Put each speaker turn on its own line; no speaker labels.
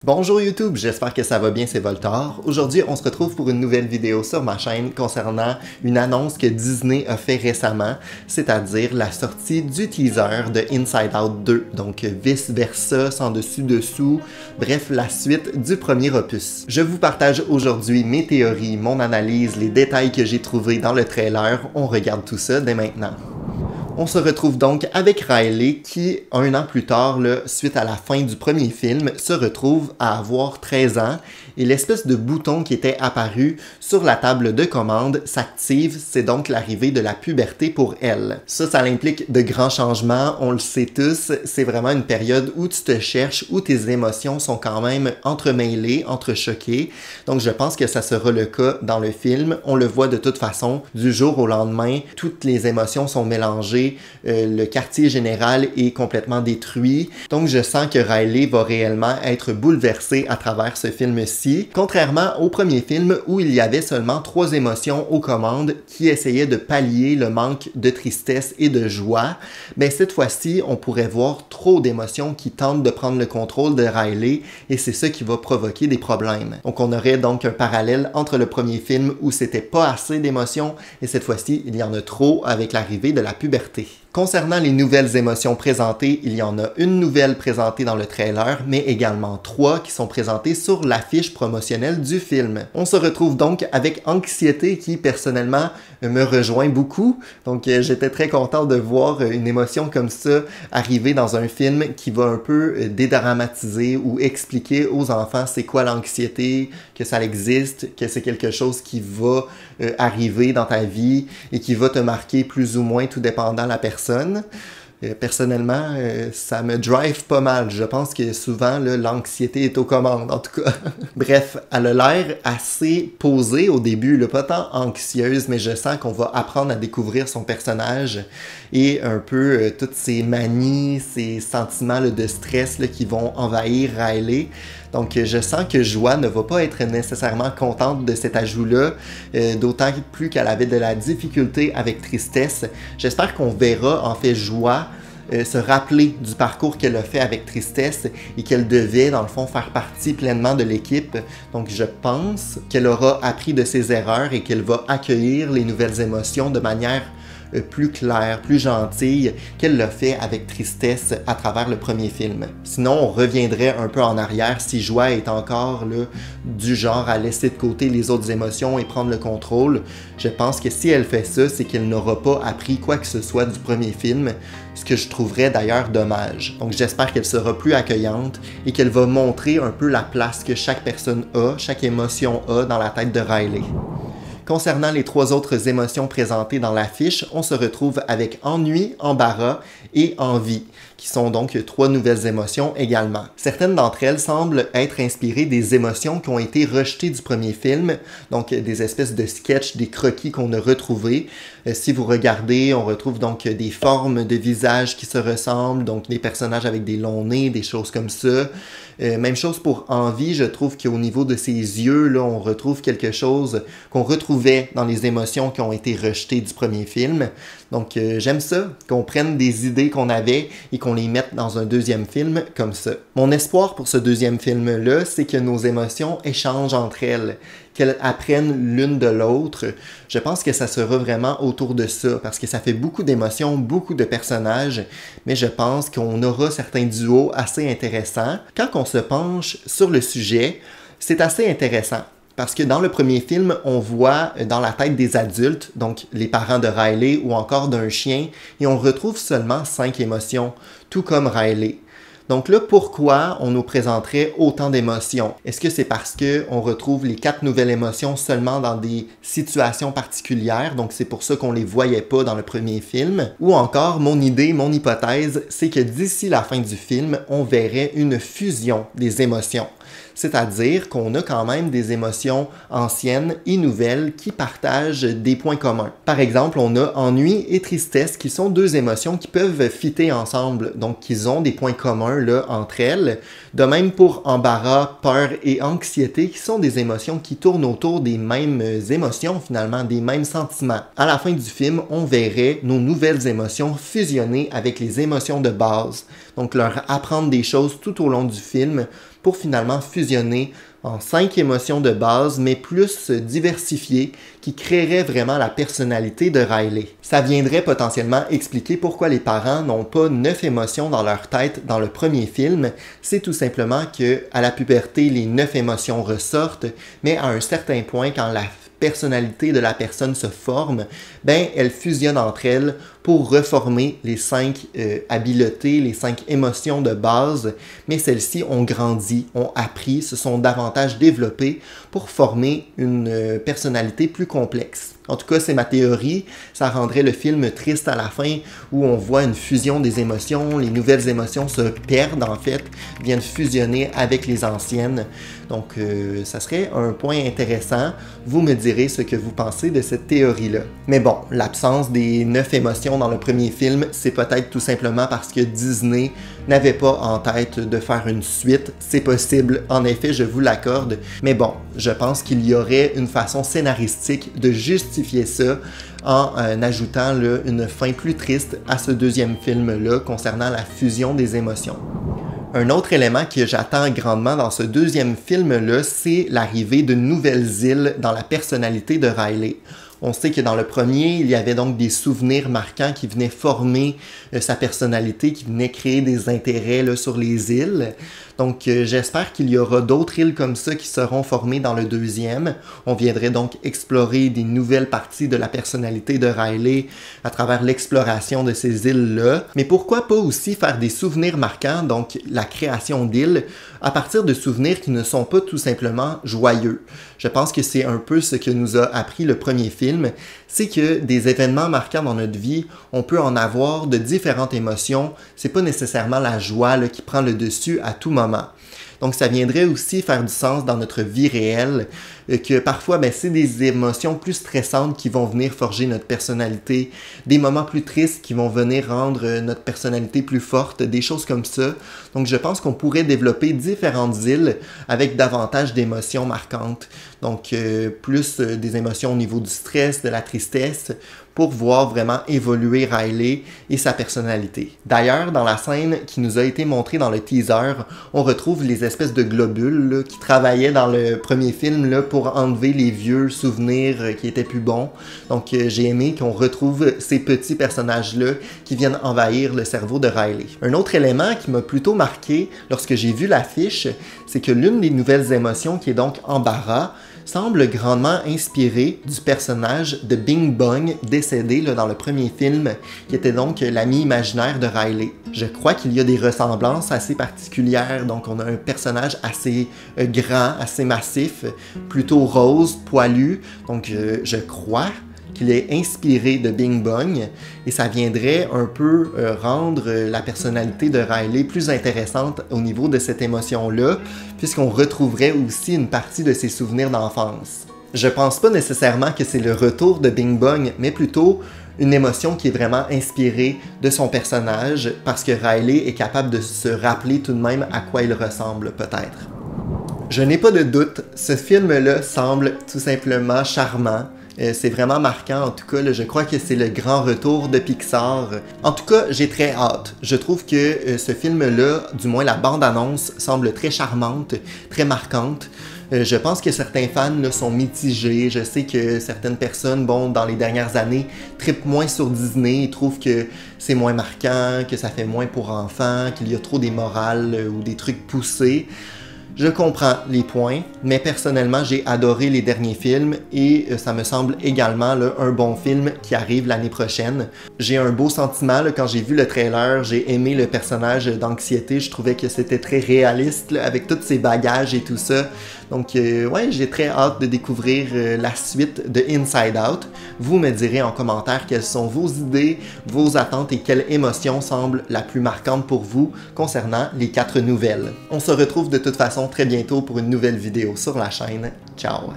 Bonjour YouTube, j'espère que ça va bien, c'est Voltar. Aujourd'hui, on se retrouve pour une nouvelle vidéo sur ma chaîne concernant une annonce que Disney a fait récemment, c'est-à-dire la sortie du teaser de Inside Out 2, donc vice versa, sans dessus-dessous, bref, la suite du premier opus. Je vous partage aujourd'hui mes théories, mon analyse, les détails que j'ai trouvés dans le trailer, on regarde tout ça dès maintenant. On se retrouve donc avec Riley qui, un an plus tard, là, suite à la fin du premier film, se retrouve à avoir 13 ans et l'espèce de bouton qui était apparu sur la table de commande s'active, c'est donc l'arrivée de la puberté pour elle. Ça implique de grands changements, on le sait tous, c'est vraiment une période où tu te cherches, où tes émotions sont quand même entremêlées, entrechoquées, donc je pense que ça sera le cas dans le film, on le voit de toute façon, du jour au lendemain, toutes les émotions sont mélangées, le quartier général est complètement détruit. Donc je sens que Riley va réellement être bouleversée à travers ce film-ci, contrairement au premier film où il y avait seulement 3 émotions aux commandes qui essayaient de pallier le manque de tristesse et de joie. Mais cette fois-ci, on pourrait voir trop d'émotions qui tentent de prendre le contrôle de Riley et c'est ça qui va provoquer des problèmes. Donc on aurait donc un parallèle entre le premier film où c'était pas assez d'émotions et cette fois-ci, il y en a trop avec l'arrivée de la puberté. Concernant les nouvelles émotions présentées, il y en a une nouvelle présentée dans le trailer, mais également 3 qui sont présentées sur l'affiche promotionnelle du film. On se retrouve donc avec anxiété qui, personnellement, me rejoint beaucoup. Donc, j'étais très content de voir une émotion comme ça arriver dans un film qui va un peu dédramatiser ou expliquer aux enfants c'est quoi l'anxiété, que ça existe, que c'est quelque chose qui va arriver dans ta vie et qui va te marquer plus ou moins tout dépendant la personne. Personnellement, ça me drive pas mal. Je pense que souvent, l'anxiété est aux commandes, en tout cas. Bref, elle a l'air assez posée au début, pas tant anxieuse, mais je sens qu'on va apprendre à découvrir son personnage et un peu toutes ses manies, ses sentiments de stress qui vont envahir Riley. Donc, je sens que Joie ne va pas être nécessairement contente de cet ajout-là, d'autant plus qu'elle avait de la difficulté avec Tristesse. J'espère qu'on verra, en fait, Joie se rappeler du parcours qu'elle a fait avec Tristesse et qu'elle devait, dans le fond, faire partie pleinement de l'équipe. Donc, je pense qu'elle aura appris de ses erreurs et qu'elle va accueillir les nouvelles émotions de manière plus claire, plus gentille qu'elle l'a fait avec Tristesse à travers le premier film. Sinon, on reviendrait un peu en arrière si Joie est encore du genre à laisser de côté les autres émotions et prendre le contrôle. Je pense que si elle fait ça, c'est qu'elle n'aura pas appris quoi que ce soit du premier film, ce que je trouverais d'ailleurs dommage. Donc j'espère qu'elle sera plus accueillante et qu'elle va montrer un peu la place que chaque personne a, chaque émotion a dans la tête de Riley. Concernant les 3 autres émotions présentées dans l'affiche, on se retrouve avec ennui, embarras et envie, qui sont donc 3 nouvelles émotions également. Certaines d'entre elles semblent être inspirées des émotions qui ont été rejetées du premier film, donc des espèces de sketchs, des croquis qu'on a retrouvés. Si vous regardez, on retrouve donc des formes de visages qui se ressemblent, donc des personnages avec des longs nez, des choses comme ça. Même chose pour Envie, je trouve qu'au niveau de ses yeux, on retrouve quelque chose qu'on retrouvait dans les émotions qui ont été rejetées du premier film. Donc j'aime ça, qu'on prenne des idées qu'on avait et qu'on les mette dans un deuxième film comme ça. Mon espoir pour ce deuxième film-là, c'est que nos émotions échangent entre elles, qu'elles apprennent l'une de l'autre. Je pense que ça sera vraiment autour de ça, parce que ça fait beaucoup d'émotions, beaucoup de personnages, mais je pense qu'on aura certains duos assez intéressants. Quand on se penche sur le sujet, c'est assez intéressant. Parce que dans le premier film, on voit dans la tête des adultes, donc les parents de Riley ou encore d'un chien, et on retrouve seulement 5 émotions, tout comme Riley. Donc là, pourquoi on nous présenterait autant d'émotions? Est-ce que c'est parce qu'on retrouve les 4 nouvelles émotions seulement dans des situations particulières, donc c'est pour ça qu'on les voyait pas dans le premier film? Ou encore, mon idée, mon hypothèse, c'est que d'ici la fin du film, on verrait une fusion des émotions. C'est-à-dire qu'on a quand même des émotions anciennes et nouvelles qui partagent des points communs. Par exemple, on a ennui et tristesse qui sont 2 émotions qui peuvent fitter ensemble, donc qui ont des points communs entre elles. De même pour embarras, peur et anxiété qui sont des émotions qui tournent autour des mêmes émotions finalement, des mêmes sentiments. À la fin du film, on verrait nos nouvelles émotions fusionner avec les émotions de base, donc leur apprendre des choses tout au long du film pour finalement fusionner en 5 émotions de base, mais plus diversifiées, qui créeraient vraiment la personnalité de Riley. Ça viendrait potentiellement expliquer pourquoi les parents n'ont pas 9 émotions dans leur tête dans le premier film. C'est tout simplement que à la puberté, les 9 émotions ressortent, mais à un certain point, quand la personnalité de la personne se forme, ben elles fusionnent entre elles pour reformer les 5 habiletés, les 5 émotions de base, mais celles-ci ont grandi, ont appris, se sont davantage développées pour former une personnalité plus complexe. En tout cas, c'est ma théorie. Ça rendrait le film triste à la fin, où on voit une fusion des émotions. Les nouvelles émotions se perdent, en fait, viennent fusionner avec les anciennes. Donc, ça serait un point intéressant. Vous me direz ce que vous pensez de cette théorie-là. Mais bon, l'absence des 9 émotions dans le premier film, c'est peut-être tout simplement parce que Disney n'avait pas en tête de faire une suite. C'est possible, en effet, je vous l'accorde. Mais bon, je pense qu'il y aurait une façon scénaristique de justifier ça en ajoutant là, une fin plus triste à ce deuxième film-là concernant la fusion des émotions. Un autre élément que j'attends grandement dans ce deuxième film-là, c'est l'arrivée de nouvelles îles dans la personnalité de Riley. On sait que dans le premier, il y avait donc des souvenirs marquants qui venaient former sa personnalité, qui venaient créer des intérêts là, sur les îles. Donc j'espère qu'il y aura d'autres îles comme ça qui seront formées dans le deuxième. On viendrait donc explorer des nouvelles parties de la personnalité de Riley à travers l'exploration de ces îles-là. Mais pourquoi pas aussi faire des souvenirs marquants, donc la création d'îles, à partir de souvenirs qui ne sont pas tout simplement joyeux. Je pense que c'est un peu ce que nous a appris le premier film, c'est que des événements marquants dans notre vie, on peut en avoir de différentes émotions. C'est pas nécessairement la joie là, qui prend le dessus à tout moment. Donc, ça viendrait aussi faire du sens dans notre vie réelle, que parfois, ben, c'est des émotions plus stressantes qui vont venir forger notre personnalité, des moments plus tristes qui vont venir rendre notre personnalité plus forte, des choses comme ça. Donc, je pense qu'on pourrait développer différentes îles avec davantage d'émotions marquantes. Donc, plus des émotions au niveau du stress, de la tristesse, pour voir vraiment évoluer Riley et sa personnalité. D'ailleurs, dans la scène qui nous a été montrée dans le teaser, on retrouve les espèces de globules là, qui travaillaient dans le premier film là, pour enlever les vieux souvenirs qui étaient plus bons. Donc j'ai aimé qu'on retrouve ces petits personnages-là qui viennent envahir le cerveau de Riley. Un autre élément qui m'a plutôt marqué lorsque j'ai vu l'affiche, c'est que l'une des nouvelles émotions, qui est donc embarras, semble grandement inspiré du personnage de Bing Bong décédé là, dans le premier film, qui était donc l'ami imaginaire de Riley. Je crois qu'il y a des ressemblances assez particulières, donc on a un personnage assez grand, assez massif, plutôt rose, poilu, donc je crois qu'il est inspiré de Bing Bong et ça viendrait un peu rendre la personnalité de Riley plus intéressante au niveau de cette émotion-là, puisqu'on retrouverait aussi une partie de ses souvenirs d'enfance. Je pense pas nécessairement que c'est le retour de Bing Bong, mais plutôt une émotion qui est vraiment inspirée de son personnage, parce que Riley est capable de se rappeler tout de même à quoi il ressemble peut-être. Je n'ai pas de doute, ce film-là semble tout simplement charmant. C'est vraiment marquant, en tout cas, là, je crois que c'est le grand retour de Pixar. En tout cas, j'ai très hâte. Je trouve que ce film-là, du moins la bande-annonce, semble très charmante, très marquante. Je pense que certains fans là, sont mitigés. Je sais que certaines personnes, bon, dans les dernières années, trippent moins sur Disney et trouvent que c'est moins marquant, que ça fait moins pour enfants, qu'il y a trop des morales ou des trucs poussés. Je comprends les points, mais personnellement, j'ai adoré les derniers films et ça me semble également là, un bon film qui arrive l'année prochaine. J'ai un beau sentiment là, quand j'ai vu le trailer, j'ai aimé le personnage d'Anxiété, je trouvais que c'était très réaliste là, avec tous ses bagages et tout ça. Donc ouais, j'ai très hâte de découvrir la suite de Inside Out. Vous me direz en commentaire quelles sont vos idées, vos attentes et quelle émotion semble la plus marquante pour vous concernant les 4 nouvelles. On se retrouve de toute façon très bientôt pour une nouvelle vidéo sur la chaîne. Ciao!